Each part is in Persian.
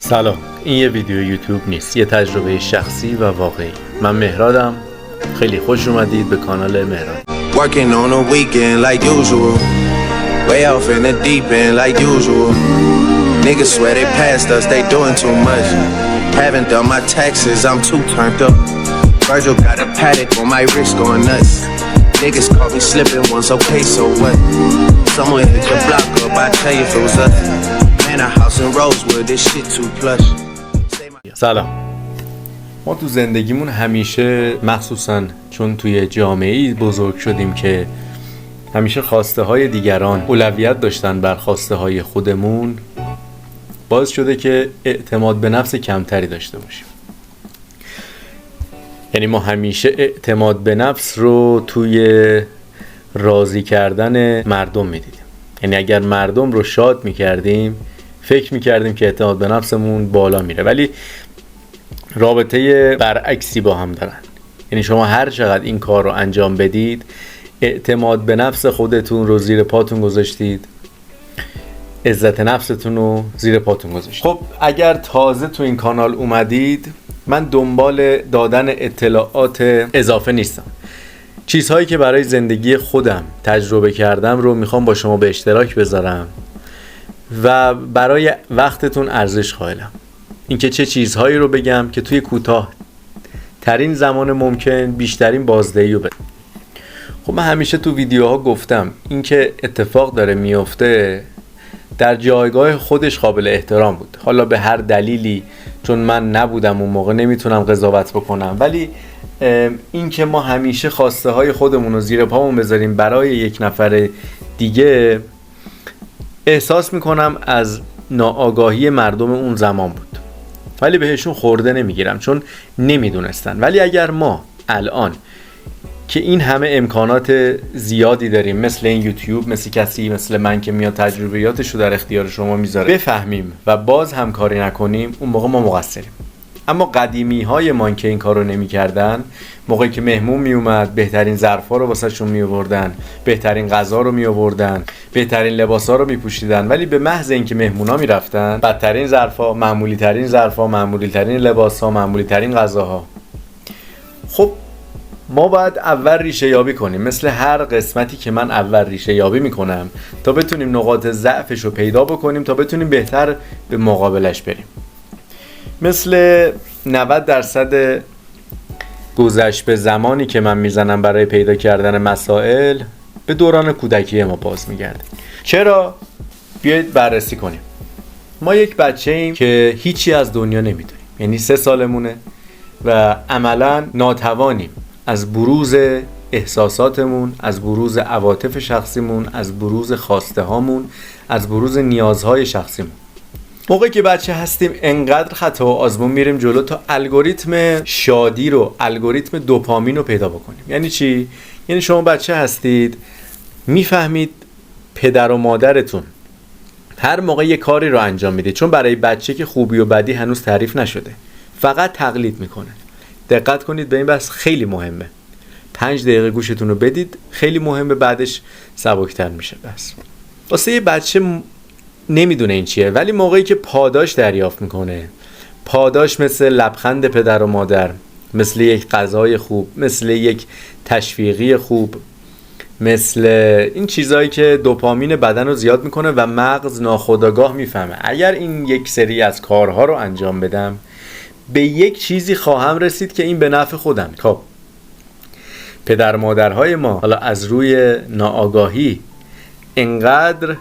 سلام، این یه ویدیو یوتیوب نیست، یه تجربه شخصی و واقعی. من مهرادم. خیلی خوش اومدید به کانال مهراد. Working on a weekend like usual. Way off in the deep end like usual. Niggas swear they passed us, they doing too much. Haven't done my taxes, I'm too turned up. Virgil got a paddock on my wrist going nuts. Niggas caught me slipping once, okay, so what? Someone hit your block up, I tell you if it was us. Man, a house in Rosewood, this shit too plush. سلام. ما تو زندگیمون همیشه، مخصوصاً چون توی جامعه‌ای بزرگ شدیم که همیشه خواسته های دیگران اولویت داشتن بر خواسته های خودمون، باعث شده که اعتماد به نفس کمتری داشته باشیم. یعنی ما همیشه اعتماد به نفس رو توی راضی کردن مردم میدیدیم. یعنی اگر مردم رو شاد میکردیم، فکر میکردیم که اعتماد به نفسمون بالا میره، ولی رابطه برعکسی با هم دارن. یعنی شما هر چقدر این کار رو انجام بدید، اعتماد به نفس خودتون رو زیر پاتون گذاشتید، عزت نفستون رو زیر پاتون گذاشتید. خب اگر تازه تو این کانال اومدید، من دنبال دادن اطلاعات اضافه نیستم. چیزهایی که برای زندگی خودم تجربه کردم رو میخوام با شما به اشتراک بذارم و برای وقتتون ارزش قائلم. اینکه چه چیزهایی رو بگم که توی کوتاه ترین زمان ممکن بیشترین بازدهی رو بدم. خب من همیشه تو ویدیوها گفتم اینکه اتفاق داره میفته در جایگاه خودش قابل احترام بود. حالا به هر دلیلی، چون من نبودم اون موقع، نمیتونم قضاوت بکنم، ولی اینکه ما همیشه خواسته های خودمون رو زیر پامون بذاریم برای یک نفر دیگه، احساس میکنم از ناآگاهی مردم اون زمان بود، ولی بهشون خورده نمیگیرم چون نمیدونستن. ولی اگر ما الان که این همه امکانات زیادی داریم، مثل این یوتیوب، مثل کسی مثل من که میاد تجربیاتش رو در اختیار شما میذاره، بفهمیم و باز هم کاری نکنیم، اون موقع ما مقصریم. اما قدیمی های ما که این کار رو نمی کردن، موقعی که مهمون می اومد، بهترین ظرفا رو واسه شون می آوردن، بهترین غذا رو می آوردن، بهترین لباسا رو می پوشیدن، ولی به محض اینکه مهمونا می رفتن، بدترین ظرفا، معمولی ترین ظرفا، معمولی ترین لباسا، معمولی ترین غذاها. خب ما باید اول ریشه یابی کنیم، مثل هر قسمتی که من اول ریشه یابی میکنم تا بتونیم نقاط ضعفش رو پیدا بکنیم، تا بتونیم بهتر به مقابلش بریم. مثل 90% گذشت به زمانی که من میزنم برای پیدا کردن مسائل، به دوران کودکی ما باز میگرده. چرا؟ بیایید بررسی کنیم. ما یک بچه ایم که هیچی از دنیا نمیدونیم، یعنی 3 سالمونه و عملاً ناتوانیم از بروز احساساتمون، از بروز عواطف شخصیمون، از بروز خواسته هامون، از بروز نیازهای شخصیمون. موقعی که بچه هستیم انقدر خطا و آزمون میریم جلو تا الگوریتم شادی رو، الگوریتم دوپامین رو پیدا بکنیم. یعنی چی؟ یعنی شما بچه هستید، میفهمید پدر و مادرتون هر موقع یه کاری رو انجام میدید، چون برای بچه که خوبی و بدی هنوز تعریف نشده، فقط تقلید میکنه. دقت کنید به این بحث، خیلی مهمه. 5 دقیقه گوشتون رو بدید، خیلی مهمه، بعدش سبکتر میشه. بس واسه یه بچه نمیدونه این چیه، ولی موقعی که پاداش دریافت میکنه، پاداش مثل لبخند پدر و مادر، مثل یک غذای خوب، مثل یک تشویقی خوب، مثل این چیزایی که دوپامین بدن رو زیاد میکنه و مغز ناخودآگاه میفهمه اگر این یک سری از کارها رو انجام بدم، به یک چیزی خواهم رسید که این به نفع خودم. خب پدر مادرهای ما حالا از روی ناآگاهی انقدر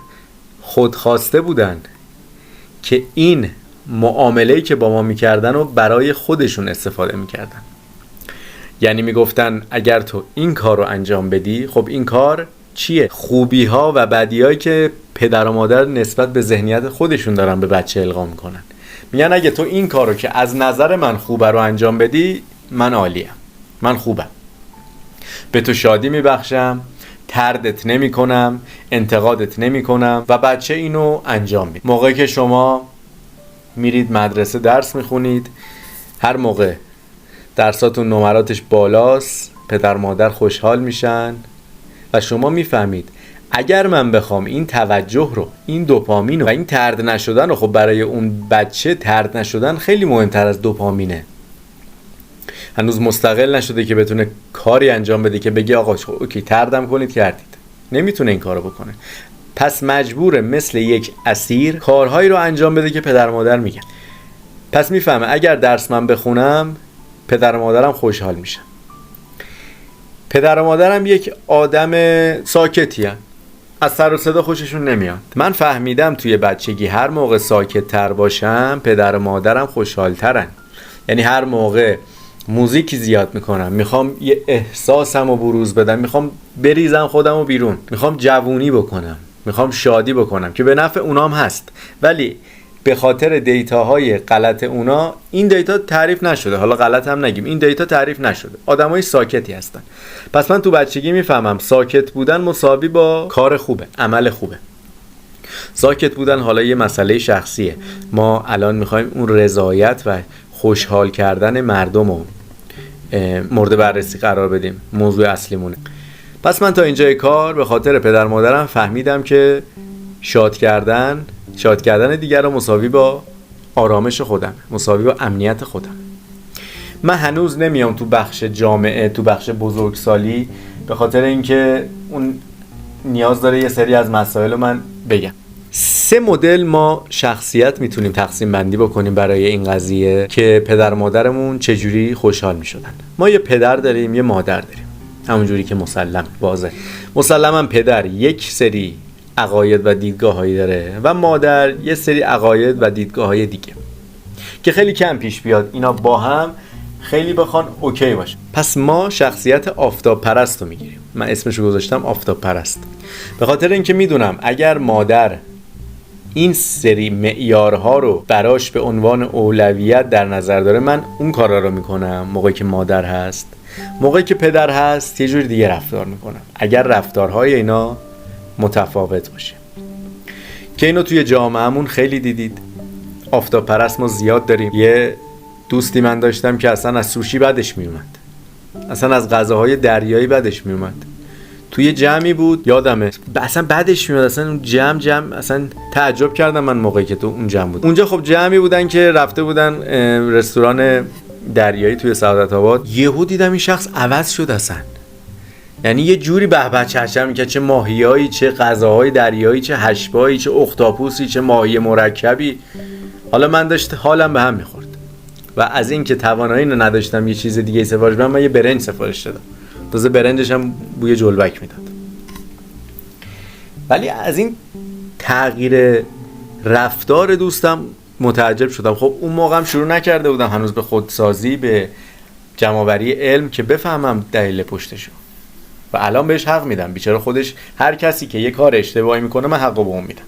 خودخواسته بودن که این معامله‌ای که با ما میکردن و برای خودشون استفاده میکردن. یعنی میگفتن اگر تو این کار رو انجام بدی، خب این کار چیه؟ خوبی ها و بدی هایی که پدر و مادر نسبت به ذهنیت خودشون دارن به بچه القا میکنن. میگن اگه تو این کار رو که از نظر من خوبه رو انجام بدی، من عالیم، من خوبم، به تو شادی میبخشم، تردت نمی کنم، انتقادت نمی کنم، و بچه اینو انجام میده. موقعی که شما میرید مدرسه درس میخونید، هر موقع درساتون نمراتش بالاست، پدر مادر خوشحال میشن و شما میفهمید اگر من بخوام این توجه رو، این دوپامین و این طرد نشدن رو، خب برای اون بچه طرد نشدن خیلی مهمتر از دوپامینه. هنوز مستقل نشده که بتونه کاری انجام بده که بگی آقا اوکی طردم کنید کردید. نمیتونه این کارو بکنه. پس مجبوره مثل یک اسیر کارهایی رو انجام بده که پدر مادر میگن. پس میفهمه اگر درس من بخونم پدر و مادرم خوشحال میشن. پدر و مادرم یک آدم ساکتی هن. از سر و صدا خوششون نمیاد. من فهمیدم توی بچگی هر موقع ساکت تر باشم پدر و مادرم خوشحال ترن. یعنی هر موقع موزیکی زیاد میکنم، میخوام یه احساسم رو بروز بدم، میخوام بریزم خودم رو بیرون، میخوام جوونی بکنم، میخوام شادی بکنم که به نفع اونام هست، ولی به خاطر دیتاهای غلط اونا این دیتا تعریف نشده. حالا غلط هم نگیم، این دیتا تعریف نشده. آدمای ساکتی هستن. پس من تو بچگی میفهمم ساکت بودن مساوی با کار خوبه، عمل خوبه. ساکت بودن حالا یه مسئله شخصیه. ما الان میخوایم اون رضایت و خوشحال کردن مردم رو مورد بررسی قرار بدیم. موضوع اصلیمونه. پس من تا اینجای کار به خاطر پدر مادرم فهمیدم که شاد کردن دیگر رو مساوی با آرامش خودم، مساوی با امنیت خودم. من هنوز نمیام تو بخش جامعه، تو بخش بزرگسالی، به خاطر اینکه اون نیاز داره یه سری از مسائل رو من بگم. 3 مدل ما شخصیت میتونیم تقسیم بندی بکنیم برای این قضیه که پدر مادرمون چجوری خوشحال میشدن. ما یه پدر داریم، یه مادر داریم، همونجوری که مسلم واضح. مسلماً پدر یک سری عقاید و دیدگاه‌هایی داره و مادر یه سری عقاید و دیدگاه‌های دیگه که خیلی کم پیش بیاد اینا با هم خیلی بخوان اوکی باشه. پس ما شخصیت آفتاب پرست رو میگیریم. من اسمشو گذاشتم آفتاب پرست، به خاطر اینکه میدونم اگر مادر این سری معیارها رو براش به عنوان اولویت در نظر داره، من اون کارا رو میکنم. موقعی که مادر هست، موقعی که پدر هست یه جور دیگه رفتار میکنم. اگر رفتارهای اینا متفاوت باشه، که اینو توی جامعهمون خیلی دیدید. آفتاب پرست ما زیاد داریم. یه دوستی من داشتم که اصلا از سوشی بدش میومد، اصلا از غذاهای دریایی بدش میومد. توی جمعی بود یادمه اصلا بدش میاد، اصلا اون جمع اصلا تعجب کردم من موقعی که تو اون جمع بود. اونجا خب جمعی بودن که رفته بودن رستوران دریایی توی سعادت آباد. یهو دیدم این شخص عوض شد اصلا. یعنی یه جوری به چرچر میکرد، چه ماهیایی، چه غذاهای دریایی، چه هشبایی، چه اختاپوسی، چه ماهی مرکبی. حالا من داشت حالم به هم میخورد و از این که توانایی رو نداشتم یه چیز دیگه سفارش بدم، من یه برنج سفارش دادم. تازه برنجش هم بوی جلبک میداد. ولی از این تغییر رفتار دوستم متعجب شدم. خب اون موقع هم شروع نکرده بودم هنوز به خودسازی، به جمع‌آوری علم که بفهمم دلیل پشتشو. و الان بهش حق میدم. بیچاره خودش، هر کسی که یه کار اشتباهی میکنه من حقو به اون میدم.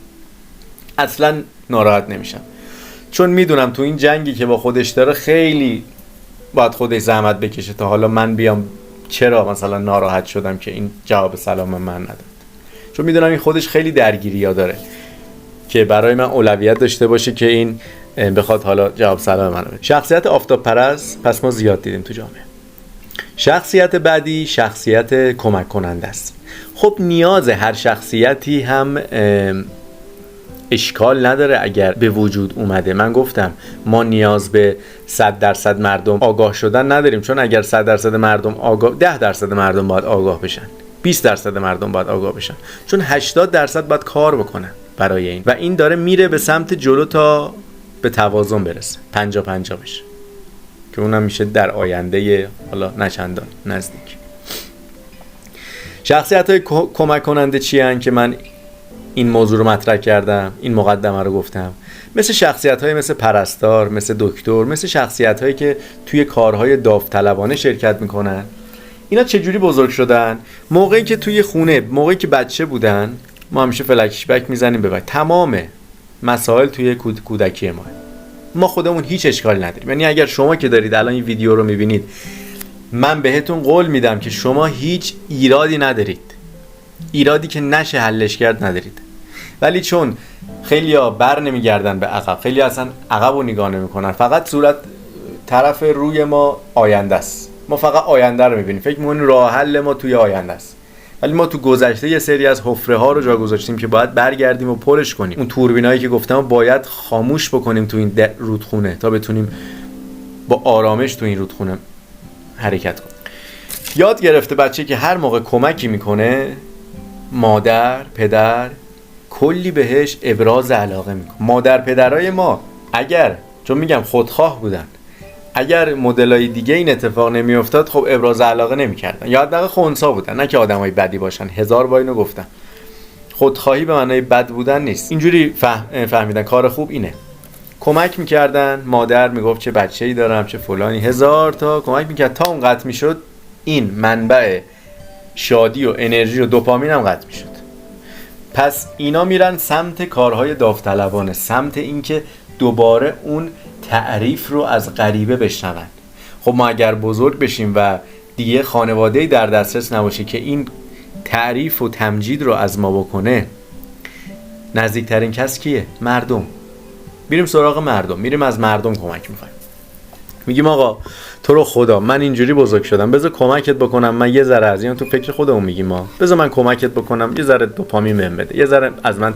اصلا ناراحت نمیشم، چون میدونم تو این جنگی که با خودش داره خیلی باید خودش زحمت بکشه تا حالا من بیام چرا مثلا ناراحت شدم که این جواب سلام من نداد. چون میدونم این خودش خیلی درگیری‌ها داره که برای من اولویت داشته باشه که این بخواد حالا جواب سلام منو بده. شخصیت آفتاب پرست پس ما زیاد دیدیم تو جامعه. شخصیت بعدی شخصیت کمک کننده است. خب نیاز هر شخصیتی هم اشکال نداره اگر به وجود اومده. من گفتم ما نیاز به 100% مردم آگاه شدن نداریم، چون اگر 100% مردم آگاه، 10% مردم باید آگاه بشن، 20% مردم باید آگاه بشن، چون 80% باید کار بکنن برای این. و این داره میره به سمت جلو تا به توازن برسه، 50-50 بشه، که اونم میشه در آینده حالا نچندان نزدیک. شخصیت‌های کمک کننده چی هستن که من این موضوع رو مطرح کردم، این مقدمه رو گفتم؟ مثل شخصیت‌های مثل پرستار، مثل دکتر، مثل شخصیت‌هایی که توی کارهای داوطلبانه شرکت میکنن. اینا چجوری بزرگ شدن؟ موقعی که توی خونه، موقعی که بچه بودن، ما همیشه فلکشبک میزنیم ببین تمام مسائل توی کودکی ما خودمون هیچ اشکالی نداریم. یعنی اگر شما که دارید الان این ویدیو رو میبینید، من بهتون قول میدم که شما هیچ ایرادی ندارید، ایرادی که نشه حلش کرد ندارید. ولی چون خیلیا بر نمیگردن به عقب، خیلی اصلا عقب رو نگاه نمیکنن، فقط صورت طرف روی ما آینده است، ما فقط آینده رو میبینیم، فکر میکنیم راه حل ما توی آینده است. ولی ما تو گذشته یه سری از حفره ها رو جا گذاشتیم که باید برگردیم و پرش کنیم. اون توربینایی که گفتم باید خاموش بکنیم تو این رودخونه تا بتونیم با آرامش تو این رودخونه حرکت کنیم. یاد گرفته بچه که هر موقع کمکی میکنه مادر، پدر کلی بهش ابراز علاقه میکنه. مادر پدرای ما اگر، چون میگم خودخواه بودن، اگر مدلای دیگه این اتفاق نمیافتاد خب ابراز علاقه نمیکردن، یا حداقل خنثی بودن، نه که آدمای بدی باشن. هزار بار اینو گفتم، خودخواهی به معنای بد بودن نیست. اینجوری فهمیدن کار خوب اینه. کمک میکردن، مادر میگفت چه بچه‌ای دارم، چه فلانی، هزار تا کمک میکرد تا اون قطع میشد. این منبع شادی و انرژی و دوپامین هم قطع میشد. پس اینا میرن سمت کارهای داوطلبانه، سمت اینکه دوباره اون تعریف رو از غریبه بشنون. خب ما اگر بزرگ بشیم و دیگه خانواده‌ای در دسترس نباشه که این تعریف و تمجید رو از ما بکنه، نزدیکترین کس کیه؟ مردم. میریم سراغ مردم، میریم از مردم کمک میخوایم. میگیم آقا تو رو خدا من اینجوری بزرگ شدم، بذار کمکت بکنم. من یه ذره از این تو فکر خودمون میگیم ما، بذار من کمکت بکنم، یه ذره دوپامین بهم بده، یه ذره از من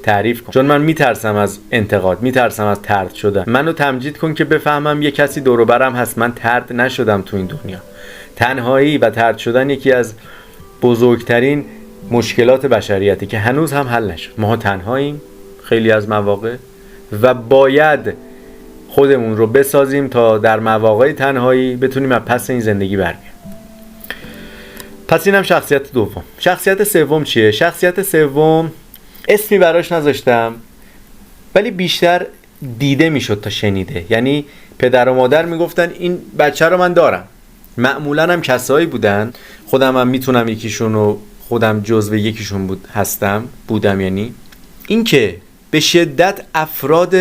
تعریف کن، چون من میترسم از انتقاد، میترسم از طرد شدن. منو تمجید کن که بفهمم یه کسی دور و برم هست، من طرد نشدم تو این دنیا. تنهایی و طرد شدن یکی از بزرگترین مشکلات بشریتی که هنوز هم حل نشد. ما تنهاییم خیلی از مواقع و باید خودمون رو بسازیم تا در مواقع تنهایی بتونیم از پس این زندگی بر بیایم. پس اینم شخصیت دوم. شخصیت سوم چیه؟ شخصیت سوم اسمی براش نذاشتم ولی بیشتر دیده میشد تا شنیده. یعنی پدر و مادر میگفتن این بچه رو من دارم. معمولا هم کسایی بودن، خودم هم میتونم یکیشون و خودم جزو یکیشون بودم، یعنی این که به شدت افراد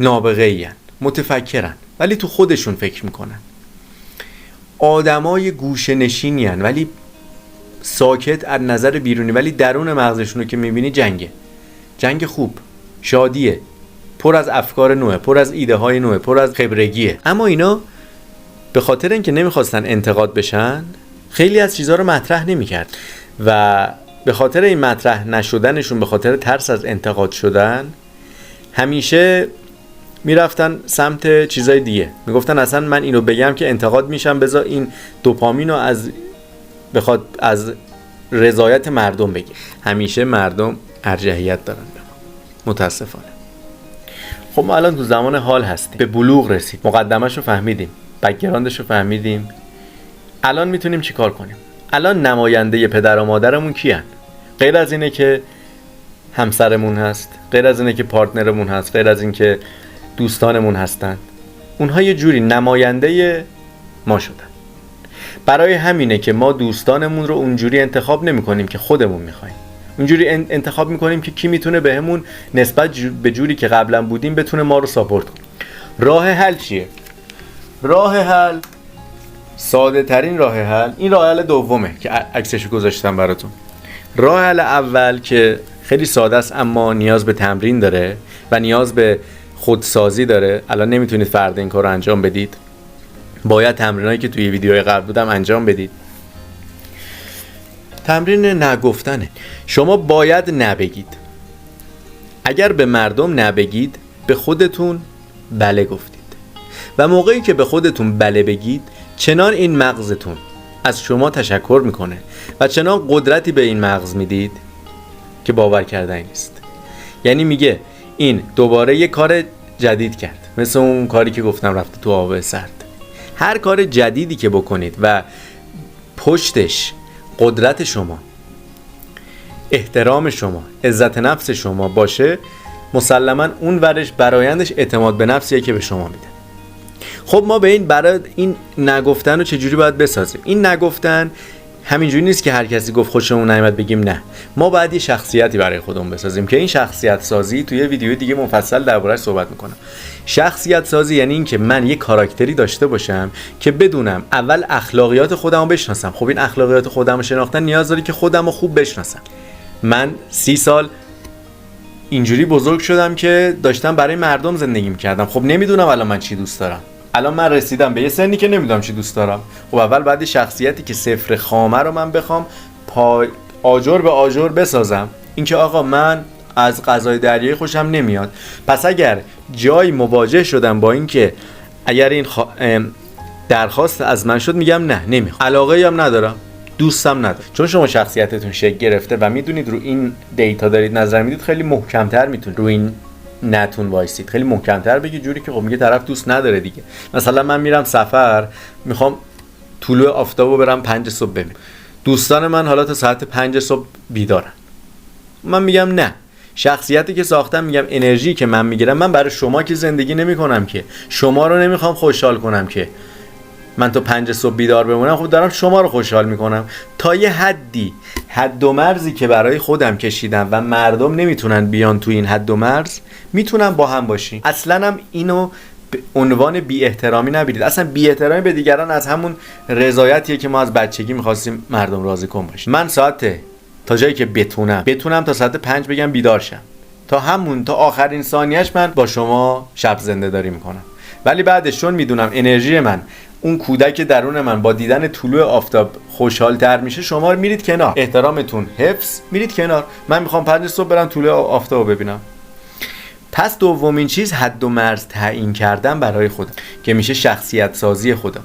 نابغه‌ای هستند، متفکرن ولی تو خودشون فکر میکنن، آدمای گوشه نشینی هستند ولی ساکت از نظر بیرونی، ولی درون مغزشون رو که میبینی جنگ خوب، شادیه، پر از افکار نوعه، پر از ایده های نوعه، پر از خبرگیه. اما اینا به خاطر اینکه نمیخواستن انتقاد بشن خیلی از چیزها رو مطرح نمیکرد و به خاطر این مطرح نشدنشون، به خاطر ترس از انتقاد شدن، همیشه میرفتن سمت چیزای دیگه. میگفتن اصلا من اینو بگم که انتقاد میشم، بذار این دوپامین رو بخواد از رضایت مردم بگیر. همیشه مردم ارجحیت دارن به ما، متاسفانه. خب ما الان تو زمان حال هستیم، به بلوغ رسید، مقدمش رو فهمیدیم، بک‌گراندش رو فهمیدیم. الان میتونیم چی کار کنیم؟ الان نماینده پدر و مادرمون کیان؟ غیر از اینه که همسرمون هست، غیر از اینه که پارتنرمون هست، غیر از این که دوستانمون هستن، اونها یه جوری نماینده ما شدن. برای همینه که ما دوستانمون رو اونجوری انتخاب نمی کنیم که خودمون میخوایم. اونجوری انتخاب میکنیم که کی میتونه بهمون نسبت به جوری که قبلا بودیم بتونه ما رو ساپورت کنه. راه حل چیه؟ راه حل، ساده ترین راه حل، این راه حل دومه که عکسشو گذاشتم براتون. راه حل اول که خیلی ساده است اما نیاز به تمرین داره و نیاز به خودسازی داره. الان نمیتونید فردا این کار رو انجام بدید، باید تمرینایی که توی ویدیوهای قبل بودم انجام بدید. تمرین نگفتنه. شما باید نبگید. اگر به مردم نبگید به خودتون بله گفتید و موقعی که به خودتون بله بگید چنان این مغزتون از شما تشکر میکنه و چنان قدرتی به این مغز میدید که باور کردنی نیست. یعنی میگه این دوباره یه کار جدید کرد، مثل اون کاری که گفتم رفته تو آب سرد. هر کار جدیدی که بکنید و پشتش قدرت شما، احترام شما، عزت نفس شما باشه، مسلماً اون ورش برایندش اعتماد به نفسیه که به شما میده. خب ما به برای این نگفتن رو چجوری باید بسازیم؟ این نگفتن همینجوری نیست که هر کسی گفت خوشمون نیامد بگیم نه. ما باید یه شخصیتی برای خودمون بسازیم که این شخصیت سازی توی ویدیو دیگه مفصل درباره‌اش صحبت میکنم. شخصیت سازی یعنی این که من یه کاراکتری داشته باشم که بدونم اول اخلاقیات خودم رو بشناسم. خب این اخلاقیات خودم رو شناختن نیاز داره که خودم رو خوب بشناسم. من 30 سال اینجوری بزرگ شدم که داشتم برای مردم زندگی میکردم. خب نمیدونم الان من چی دوست دارم. الان من رسیدم به یه سنی که نمیدونم چی دوست دارم. خب اول باید شخصیتی که صفر خامه رو من بخوام آجر به آجر بسازم. اینکه آقا من از غذای دریایی خوشم نمیاد، پس اگر جایی مواجه شدم با اینکه اگر این درخواست از من شد، میگم نه نمیخوام، علاقه هم ندارم، دوستم ندارم. چون شما شخصیتتون شکل گرفته و میدونید رو این دیتا دارید نظر میدید، خیلی محکمتر میتونید رو این نتون وایسید، خیلی محکمتر بگی، جوری که خب میگه طرف دوست نداره دیگه. مثلا من میرم سفر، میخوام طلوع آفتابو برم 5 صبح ببینم، دوستان من حالا تا ساعت 5 صبح بیدارن، من میگم نه. شخصیتی که ساختم، میگم انرژی که من میگیرم، من برای شما که زندگی نمیکنم که، شما رو نمیخوام خوشحال کنم که من تا 5 صبح بیدار بمونم، خب دارم شما رو خوشحال میکنم. تا یه حدی، حد و مرزی که برای خودم کشیدم و مردم نمیتونن بیان تو این حد و مرز، میتونن با هم باشیم. اصلا هم اینو به عنوان بی احترامی نبینید. اصلا بی احترامی به دیگران از همون رضایتیه که ما از بچگی میخواستیم مردم راضی کن باشیم. من تا جایی که بتونم تا ساعت 5 بگم بیدار شم، تا آخرین ثانیه‌اش من با شما شب زنده داری میکنم. ولی بعدش چون میدونم انرژی من، اون کودک درون من با دیدن طلوع آفتاب خوشحال تر میشه، شما میرید کنار، احترامتون حفظ، میرید کنار. من میخوام 5 صبح برم طلوع آفتاب ببینم. پس دومین چیز، حد و مرز تعیین کردن برای خودم، که میشه شخصیت سازی خودم.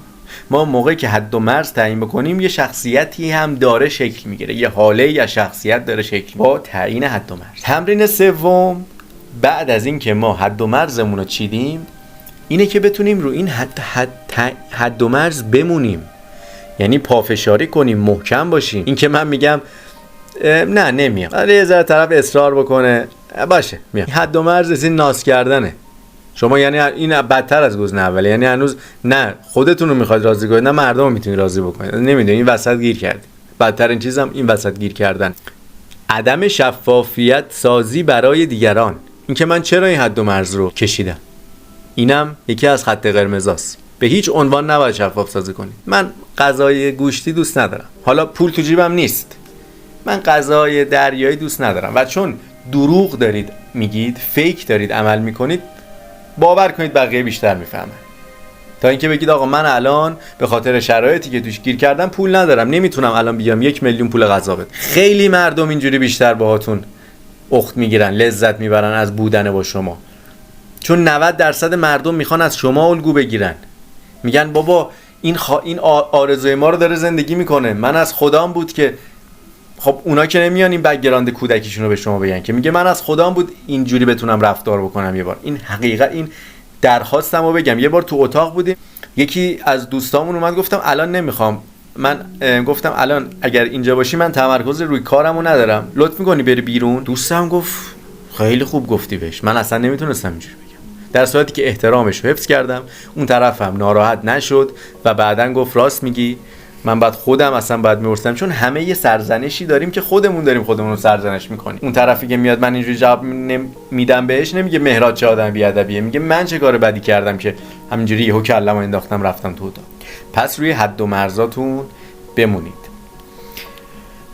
ما موقعی که حد و مرز تعیین بکنیم، یه شخصیتی هم داره شکل میگیره، یه حاله یا شخصیت داره شکل با تعیین حد و مرز. تمرین سوم بعد از این که ما حد و مرزمون رو چیدیم، اینه که بتونیم رو این حد و مرز بمونیم، یعنی پافشاری کنیم، محکم باشیم. این که من میگم نه نمیام، ولی یه ذره طرف اصرار بکنه، باشه میام. حد و مرز این ناز کردنه. شما یعنی این بدتر از گزینه اوله، یعنی هنوز نه خودتون رو میخواید راضی کنید، نه مردم رو میتونید راضی بکنید. نمیدونید این وسط گیر کردید. بدترین چیزم این وسط گیر کردن. عدم شفافیت سازی برای دیگران. اینکه من چرا این حد و مرز رو کشیدم، اینم یکی از خط قرمزاست. به هیچ عنوان نباید شفاف سازی کنید. من غذای گوشتی دوست ندارم، حالا پول تو جیبم نیست، من غذای دریایی دوست ندارم، و چون دروغ دارید میگید، فیک دارید عمل میکنید، باور کنید بقیه بیشتر میفهمن تا اینکه بگید آقا من الان به خاطر شرایطی که توش گیر کردم پول ندارم، نمیتونم الان بیام 1 میلیون پول غذا بدم. خیلی مردم اینجوری بیشتر باهاتون اخت میگیرن، لذت میبرن از بودن با شما، چون 90% مردم میخوان از شما الگو بگیرن. میگن بابا این آرزوی ما رو داره زندگی میکنه، من از خدام بود که، خب اونا که نمیان این بک‌گراند کودکیشون رو به شما بگن، که میگه من از خدام بود اینجوری بتونم رفتار بکنم. یه بار این حقیقت، این درخواستمو بگم، یه بار تو اتاق بودیم، یکی از دوستامون اومد، گفتم الان نمیخوام، من گفتم الان اگر اینجا باشی من تمرکز روی کارمو ندارم، لطف میکنی بری بیرون؟ دوستم گفت خیلی خوب گفتی بهش، من اصلا نمیتونستم اینجوری بگم، در صورتی که احترامش رو حفظ کردم. اون طرفم ناراحت نشد و بعدن گفت راست میگی، من بعد خودم اصلا بعد می‌پرسم، چون همه یه سرزنشی داریم که خودمون رو سرزنش میکنیم. اون طرفی که میاد من اینجوری جواب میدم بهش، نمیگه مهراد چه آدم بی‌ادبیه، میگه من چه کار بدی کردم که همینجوری یهو کلمو انداختم رفتم تو اتاق. پس روی حد و مرزاتون بمونید.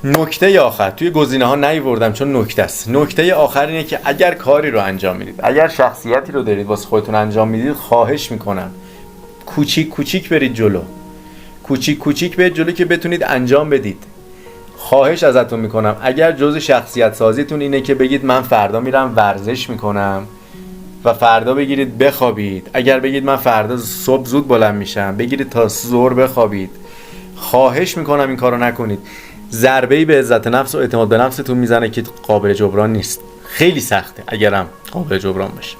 نکته آخر توی گزینه ها نیاوردم چون نکته است. نکته آخر اینه که اگر کاری رو انجام میدید، اگر شخصیتی رو دارید واسه خودتون انجام میدید، خواهش میکنم کوچیک کوچیک برید جلو، کوچیک کوچیک برید جلو که بتونید انجام بدید. خواهش ازتون میکنم اگر جزء شخصیت سازیتون اینه که بگید من فردا میرم ورزش میکنم و فردا بگیرید بخوابید، اگر بگید من فردا صبح زود بلند میشم، بگیرید تا ظهر بخوابید، خواهش میکنم این کارو نکنید. ضربه‌ای به عزت نفس و اعتماد به نفستون میزنه که قابل جبران نیست. خیلی سخته، اگرم قابل جبران باشه.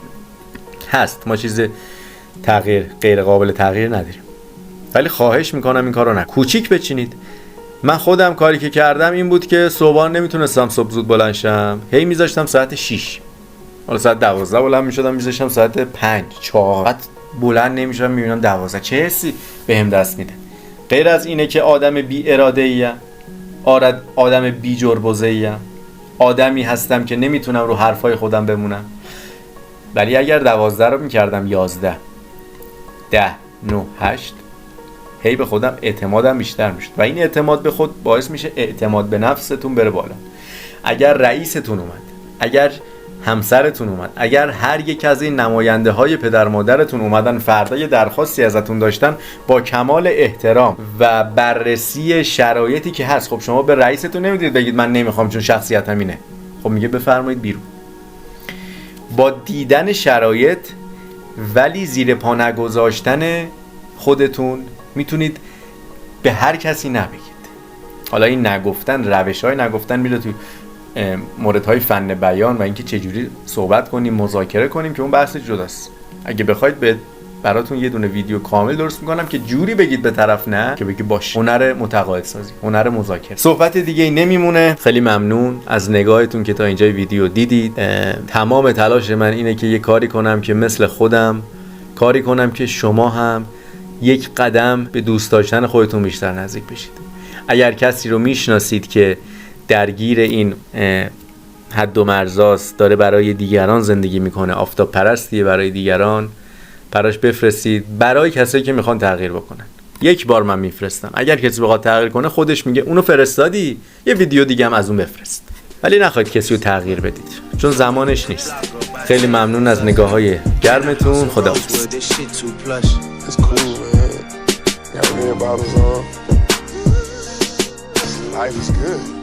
هست، ما چیز تغییر غیر قابل تغییر نداریم، ولی خواهش میکنم این کارو نکنید. کوچیک بچینید. من خودم کاری که کردم این بود که صبحان نمیتونستم صبح زود بلند شم، هی میذاشتم ساعت 6، حالا ساعت 12 بلند میشدم، میذاشتم ساعت 5 4، بعد بلند نمیشدم، میبینم 12. چه حسی بهم دست میده؟ غیر از اینه که آدم بی اراده ایم، آدم بی جربوزه ایم، آدمی هستم که نمیتونم رو حرفای خودم بمونم. ولی اگر 12 رو میکردم 11 10 9 8، هی به خودم اعتمادم بیشتر میشد و این اعتماد به خود باعث میشه اعتماد به نفستون بره بالا. اگر رئیستون اومد، اگر همسرتون اومد، اگر هر یک از این نماینده های پدر مادرتون اومدن فردا یه درخواستی ازتون داشتن، با کمال احترام و بررسی شرایطی که هست، خب شما به رئیستون نمیدید بگید من نمیخوام چون شخصیتم اینه، خب میگه بفرمایید بیرون. با دیدن شرایط ولی زیر پا نگذاشتن خودتون میتونید به هر کسی نبگید. حالا این نگفتن، روش‌های نگفتن میره تو موردهای فن بیان و اینکه چجوری صحبت کنیم، مذاکره کنیم، که اون بحث جداست. اگه بخواید براتون یه دونه ویدیو کامل درست میکنم که جوری بگید به طرف نه که بگی باش. هنر متقاعد سازی، هنر مذاکره. صحبت دیگه ای نمیمونه. خیلی ممنون از نگاهتون که تا اینجای ویدیو دیدید. تمام تلاش من اینه که یه کاری کنم که مثل خودم، کاری کنم که شما هم یک قدم به دوست داشتن خودتون بیشتر نزدیک بشید. اگر کسی رو میشناسید که درگیر این حد و مرزاست، داره برای دیگران زندگی میکنه، آفتاب پرستیه برای دیگران، براش بفرستید. برای کسایی که میخوان تغییر بکنن، یک بار من میفرستم. اگر کسی بخواد تغییر کنه خودش میگه اونو فرستادی، یه ویدیو دیگه هم از اون بفرست. ولی نخواهید کسی رو تغییر بدید چون زمانش نیست. خیلی ممنون از نگاه‌های گرمتون. خداحافظ. Life is good.